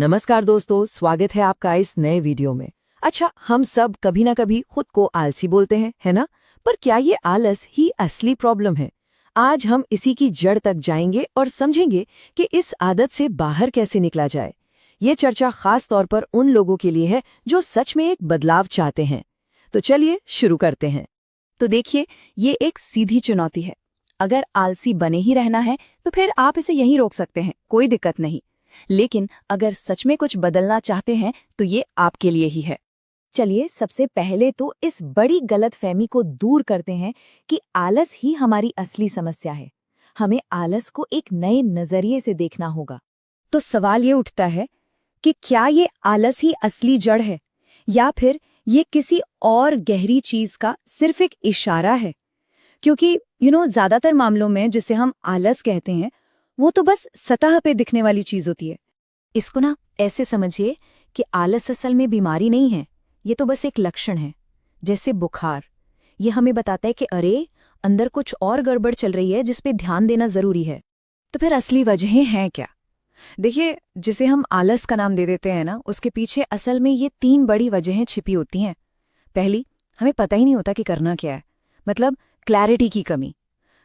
नमस्कार दोस्तों, स्वागत है आपका इस नए वीडियो में। अच्छा, हम सब कभी ना कभी खुद को आलसी बोलते हैं, है ना? पर क्या ये आलस ही असली प्रॉब्लम है? आज हम इसी की जड़ तक जाएंगे और समझेंगे कि इस आदत से बाहर कैसे निकला जाए। ये चर्चा खास तौर पर उन लोगों के लिए है जो सच में एक बदलाव चाहते हैं। तो चलिए शुरू करते हैं। तो देखिए, ये एक सीधी चुनौती है। अगर आलसी बने ही रहना है तो फिर आप इसे यहीं रोक सकते हैं, कोई दिक्कत नहीं। लेकिन अगर सच में कुछ बदलना चाहते हैं तो ये आपके लिए ही है। चलिए, सबसे पहले तो इस बड़ी गलतफहमी को दूर करते हैं कि आलस ही हमारी असली समस्या है। हमें आलस को एक नए नजरिए से देखना होगा। तो सवाल ये उठता है कि क्या ये आलस ही असली जड़ है, या फिर ये किसी और गहरी चीज का सिर्फ एक इशारा है? क्योंकि ज्यादातर मामलों में जिसे हम आलस कहते हैं वो तो बस सतह पे दिखने वाली चीज होती है। इसको ना ऐसे समझिए कि आलस असल में बीमारी नहीं है, ये तो बस एक लक्षण है। जैसे बुखार, ये हमें बताता है कि अरे, अंदर कुछ और गड़बड़ चल रही है जिस पे ध्यान देना जरूरी है। तो फिर असली वजहें हैं क्या? देखिए, जिसे हम आलस का नाम दे देते हैं ना, उसके पीछे असल में ये 3 बड़ी वजहें छिपी होती हैं। पहली, हमें पता ही नहीं होता कि करना क्या है, मतलब क्लैरिटी की कमी।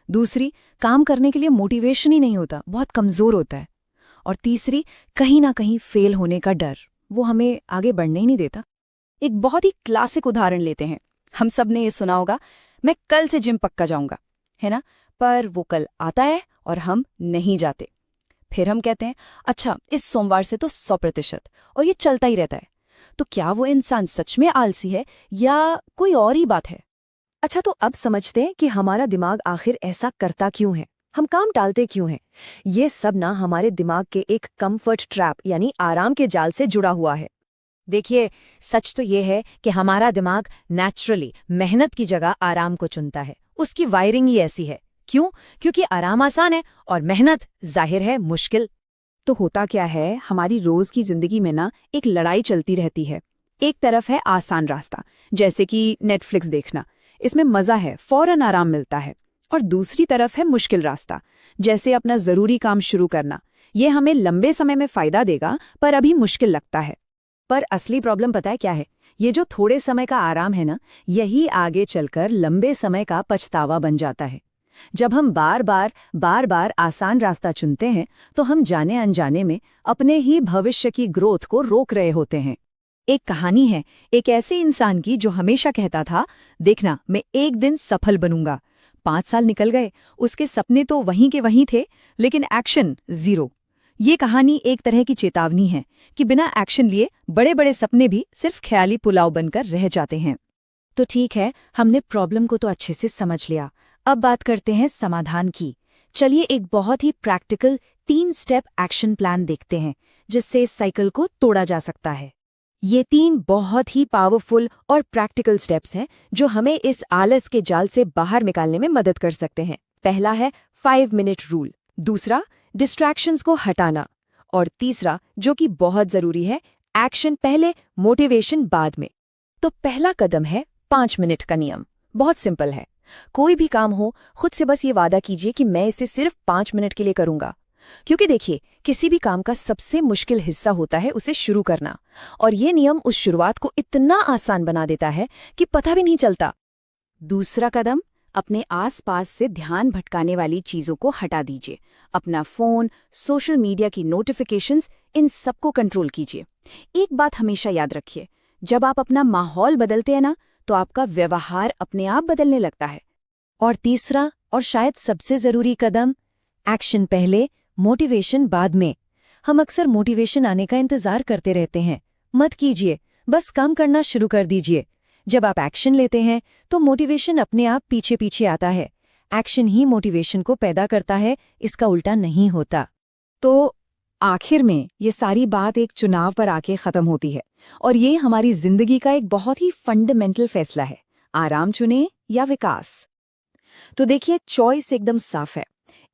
दूसरी, काम करने के लिए मोटिवेशन ही नहीं होता, बहुत कमजोर होता है। और तीसरी, कहीं ना कहीं फेल होने का डर, वो हमें आगे बढ़ने ही नहीं देता। एक बहुत ही क्लासिक उदाहरण लेते हैं। हम सब ने ये सुना होगा, मैं कल से जिम पक्का जाऊंगा, है ना? पर वो कल आता है और हम नहीं जाते। फिर हम कहते हैं, अच्छा, इस सोमवार से तो 100%, और ये चलता ही रहता है। तो क्या वो इंसान सच में आलसी है या कोई और ही बात है? अच्छा, तो अब समझते हैं कि हमारा दिमाग आखिर ऐसा करता क्यों है, हम काम टालते क्यों हैं। ये सब ना हमारे दिमाग के एक कंफर्ट ट्रैप यानी आराम के जाल से जुड़ा हुआ है। देखिए, सच तो ये है कि हमारा दिमाग नेचुरली मेहनत की जगह आराम को चुनता है। उसकी वायरिंग ही ऐसी है। क्यों? क्योंकि आराम आसान है और मेहनत जाहिर है मुश्किल। तो होता क्या है, हमारी रोज की जिंदगी में ना एक लड़ाई चलती रहती है। एक तरफ है आसान रास्ता, जैसे कि नेटफ्लिक्स देखना, इसमें मजा है, फौरन आराम मिलता है। और दूसरी तरफ है मुश्किल रास्ता, जैसे अपना जरूरी काम शुरू करना। ये हमें लंबे समय में फायदा देगा, पर अभी मुश्किल लगता है। पर असली प्रॉब्लम पता है क्या है? ये जो थोड़े समय का आराम है ना, यही आगे चलकर लंबे समय का पछतावा बन जाता है। जब हम बार बार आसान रास्ता चुनते हैं तो हम जाने अनजाने में अपने ही भविष्य की ग्रोथ को रोक रहे होते हैं। एक कहानी है एक ऐसे इंसान की जो हमेशा कहता था, देखना, मैं एक दिन सफल बनूंगा। 5 साल निकल गए, उसके सपने तो वहीं के वहीं थे, लेकिन एक्शन जीरो। ये कहानी एक तरह की चेतावनी है कि बिना एक्शन लिए बड़े बड़े सपने भी सिर्फ ख्याली पुलाव बनकर रह जाते हैं। तो ठीक है, हमने प्रॉब्लम को तो अच्छे से समझ लिया। अब बात करते हैं समाधान की। चलिए, एक बहुत ही प्रैक्टिकल 3 स्टेप एक्शन प्लान देखते हैं जिससे इस साइकिल को तोड़ा जा सकता है। ये 3 बहुत ही पावरफुल और प्रैक्टिकल स्टेप्स हैं जो हमें इस आलस के जाल से बाहर निकालने में मदद कर सकते हैं। पहला है 5 मिनट रूल, दूसरा डिस्ट्रैक्शंस को हटाना, और तीसरा, जो कि बहुत जरूरी है, एक्शन पहले मोटिवेशन बाद में। तो पहला कदम है 5 मिनट का नियम। बहुत सिंपल है। कोई भी काम हो, खुद से बस ये वादा कीजिए कि मैं इसे सिर्फ 5 मिनट के लिए करूंगा। क्योंकि देखिए, किसी भी काम का सबसे मुश्किल हिस्सा होता है उसे शुरू करना, और ये नियम उस शुरुआत को इतना आसान बना देता है कि पता भी नहीं चलता। दूसरा कदम, अपने आसपास से ध्यान भटकाने वाली चीजों को हटा दीजिए। अपना फोन, सोशल मीडिया की नोटिफिकेशंस, इन सबको कंट्रोल कीजिए। एक बात हमेशा याद रखिए, जब आप अपना माहौल बदलते हैं ना, तो आपका व्यवहार अपने आप बदलने लगता है। और तीसरा और शायद सबसे जरूरी कदम, एक्शन पहले मोटिवेशन बाद में। हम अक्सर मोटिवेशन आने का इंतजार करते रहते हैं। मत कीजिए, बस काम करना शुरू कर दीजिए। जब आप एक्शन लेते हैं तो मोटिवेशन अपने आप पीछे पीछे आता है। एक्शन ही मोटिवेशन को पैदा करता है, इसका उल्टा नहीं होता। तो आखिर में ये सारी बात एक चुनाव पर आके खत्म होती है, और ये हमारी जिंदगी का एक बहुत ही फंडामेंटल फैसला है, आराम चुने या विकास। तो देखिए, चॉइस एकदम साफ है।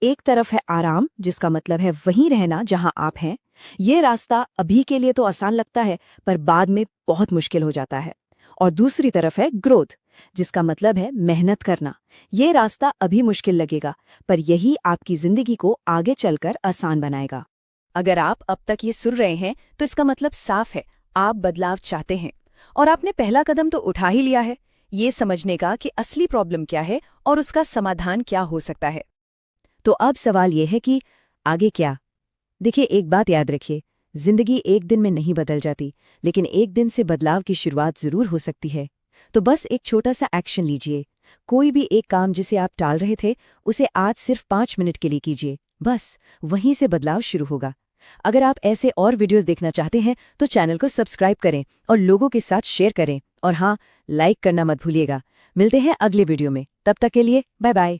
एक तरफ है आराम, जिसका मतलब है वहीं रहना जहां आप हैं। ये रास्ता अभी के लिए तो आसान लगता है, पर बाद में बहुत मुश्किल हो जाता है। और दूसरी तरफ है ग्रोथ, जिसका मतलब है मेहनत करना। ये रास्ता अभी मुश्किल लगेगा, पर यही आपकी जिंदगी को आगे चलकर आसान बनाएगा। अगर आप अब तक ये सुन रहे हैं तो इसका मतलब साफ है, आप बदलाव चाहते हैं और आपने पहला कदम तो उठा ही लिया है, ये समझने का कि असली प्रॉब्लम क्या है और उसका समाधान क्या हो सकता है। तो अब सवाल ये है कि आगे क्या? देखिए, एक बात याद रखिए, जिंदगी एक दिन में नहीं बदल जाती, लेकिन एक दिन से बदलाव की शुरुआत जरूर हो सकती है। तो बस एक छोटा सा एक्शन लीजिए। कोई भी एक काम जिसे आप टाल रहे थे, उसे आज सिर्फ 5 मिनट के लिए कीजिए। बस वहीं से बदलाव शुरू होगा। अगर आप ऐसे और वीडियोस देखना चाहते हैं तो चैनल को सब्सक्राइब करें और लोगों के साथ शेयर करें। और हाँ, लाइक करना मत भूलिएगा। मिलते हैं अगले वीडियो में, तब तक के लिए बाय बाय।